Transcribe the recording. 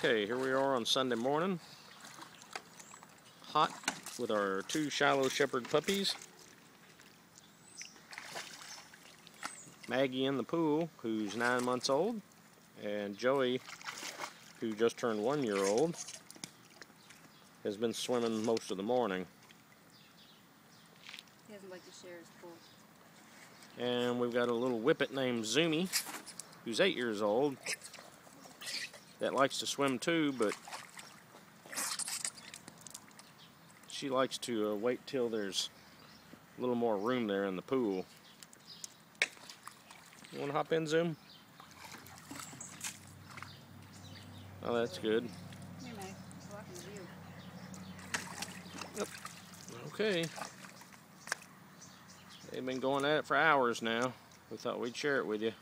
Okay, here we are on Sunday morning. Hot with our two Shiloh Shepherd puppies. Maggie in the pool, who's 9 months old, and Joey, who just turned 1 year old, has been swimming most of the morning. He doesn't like to share his pool. And we've got a little whippet named Zumi, who's 8 years old, that likes to swim too, but she likes to wait till there's a little more room there in the pool. You want to hop in, Zoom? Oh, that's good. Hey, Meg. It's blocking the view. Yep. Okay. They've been going at it for hours now. We thought we'd share it with you.